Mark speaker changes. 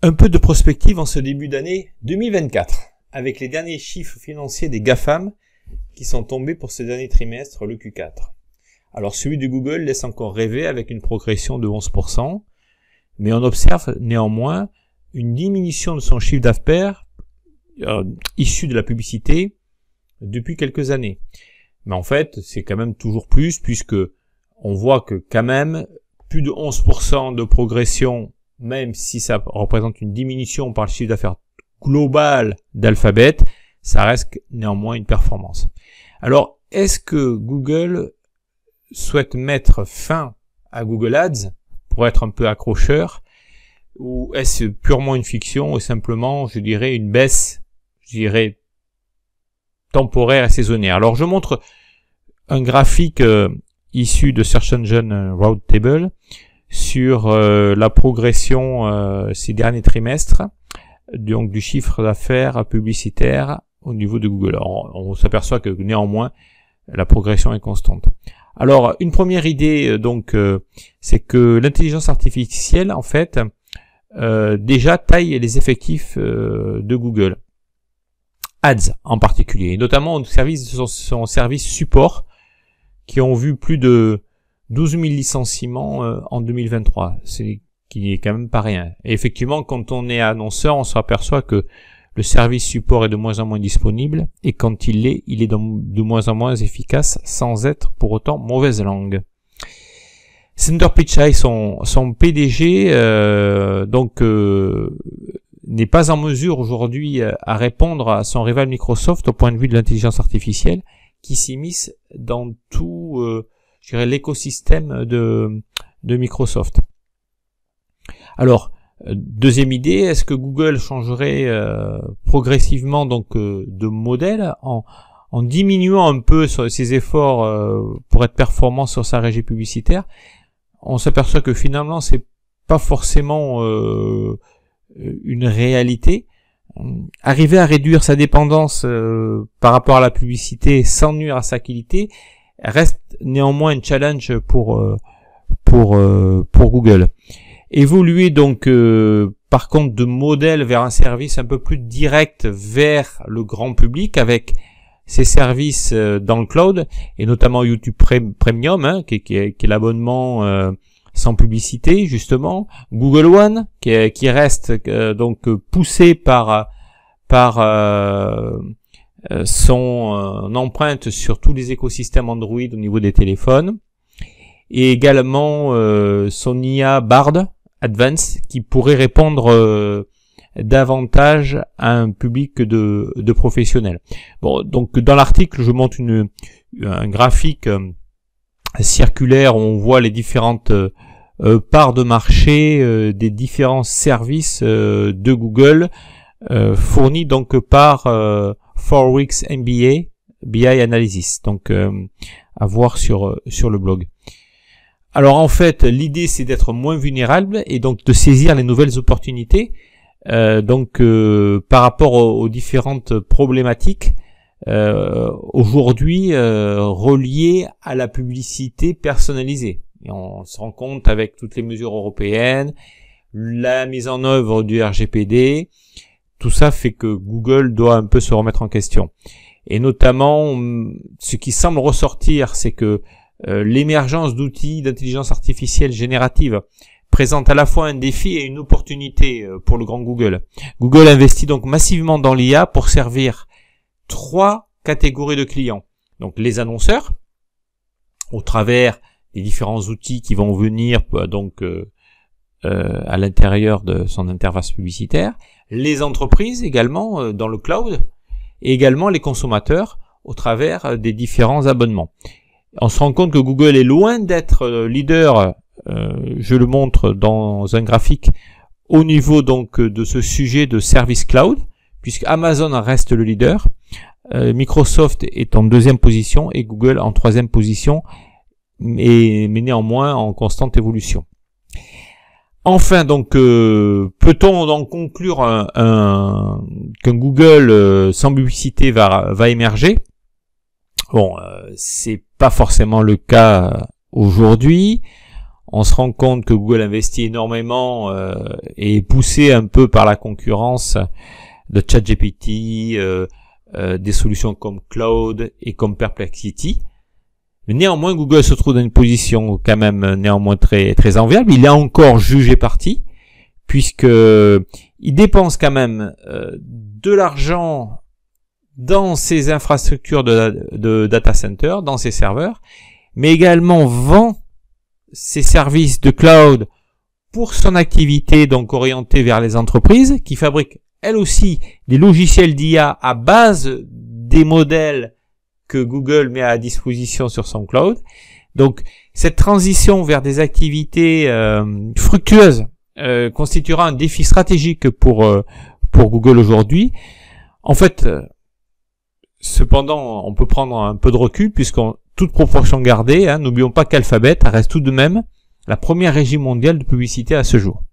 Speaker 1: Un peu de prospective en ce début d'année 2024, avec les derniers chiffres financiers des GAFAM qui sont tombés pour ce dernier trimestre, le Q4. Alors celui de Google laisse encore rêver avec une progression de 11%, mais on observe néanmoins une diminution de son chiffre d'affaires issu de la publicité depuis quelques années. Mais en fait, c'est quand même toujours plus, puisque on voit que quand même plus de 11% de progression, même si ça représente une diminution par le chiffre d'affaires global d'Alphabet, ça reste néanmoins une performance. Alors, est-ce que Google souhaite mettre fin à Google Ads pour être un peu accrocheur, ou est-ce purement une fiction ou simplement, je dirais, une baisse, temporaire et saisonnière? Alors, je montre un graphique issu de Search Engine Roundtable sur la progression ces derniers trimestres, donc du chiffre d'affaires publicitaire au niveau de Google. Alors, on s'aperçoit que néanmoins la progression est constante. Alors une première idée c'est que l'intelligence artificielle en fait déjà taille les effectifs de Google Ads en particulier, et notamment au service de son service support qui ont vu plus de 12 000 licenciements en 2023, qui est quand même pas rien. Et effectivement, quand on est annonceur, on s'aperçoit que le service support est de moins en moins disponible, et quand il est de moins en moins efficace, sans être pour autant mauvaise langue. Sundar Pichai, son PDG, n'est pas en mesure aujourd'hui à répondre à son rival Microsoft au point de vue de l'intelligence artificielle, qui s'immisce dans tout l'écosystème de Microsoft. Alors, deuxième idée, est-ce que Google changerait progressivement de modèle en diminuant un peu ses efforts pour être performant sur sa régie publicitaire? On s'aperçoit que finalement c'est pas forcément une réalité. Arriver à réduire sa dépendance par rapport à la publicité sans nuire à sa qualité reste néanmoins un challenge pour Google. Évoluer par contre de modèle vers un service un peu plus direct vers le grand public avec ses services dans le cloud, et notamment YouTube Premium, qui est l'abonnement sans publicité justement, Google One qui reste poussé par son empreinte sur tous les écosystèmes Android au niveau des téléphones, et également son IA Bard Advanced qui pourrait répondre davantage à un public de professionnels. Bon, donc dans l'article, je montre un graphique circulaire où on voit les différentes parts de marché des différents services de Google fournis par 4Weeks BI Analysis, à voir sur le blog. Alors en fait, l'idée c'est d'être moins vulnérable et donc de saisir les nouvelles opportunités par rapport aux différentes problématiques aujourd'hui reliées à la publicité personnalisée. Et on se rend compte avec toutes les mesures européennes, la mise en œuvre du RGPD, tout ça fait que Google doit un peu se remettre en question. Et notamment, ce qui semble ressortir, c'est que l'émergence d'outils d'intelligence artificielle générative présente à la fois un défi et une opportunité pour le grand Google. Google investit donc massivement dans l'IA pour servir 3 catégories de clients. Donc les annonceurs, au travers des différents outils qui vont venir à l'intérieur de son interface publicitaire, les entreprises également dans le cloud, et également les consommateurs au travers des différents abonnements. On se rend compte que Google est loin d'être leader, je le montre dans un graphique, au niveau de ce sujet de service cloud, puisque Amazon reste le leader, Microsoft est en 2e position et Google en 3e position, mais néanmoins en constante évolution. Enfin, peut-on donc conclure qu'un Google sans publicité va émerger? Bon, c'est pas forcément le cas aujourd'hui. On se rend compte que Google investit énormément et est poussé un peu par la concurrence de ChatGPT, des solutions comme Claude et comme Perplexity. Mais néanmoins, Google se trouve dans une position quand même néanmoins très très enviable. Il est encore jugé parti puisque il dépense quand même de l'argent dans ses infrastructures de data center, dans ses serveurs, mais également vend ses services de cloud pour son activité donc orientée vers les entreprises qui fabriquent elles aussi des logiciels d'IA à base des modèles que Google met à disposition sur son cloud. Donc cette transition vers des activités fructueuses constituera un défi stratégique pour Google aujourd'hui. En fait, cependant, on peut prendre un peu de recul puisqu'en toute proportion gardée, n'oublions pas qu'Alphabet reste tout de même la première régie mondiale de publicité à ce jour.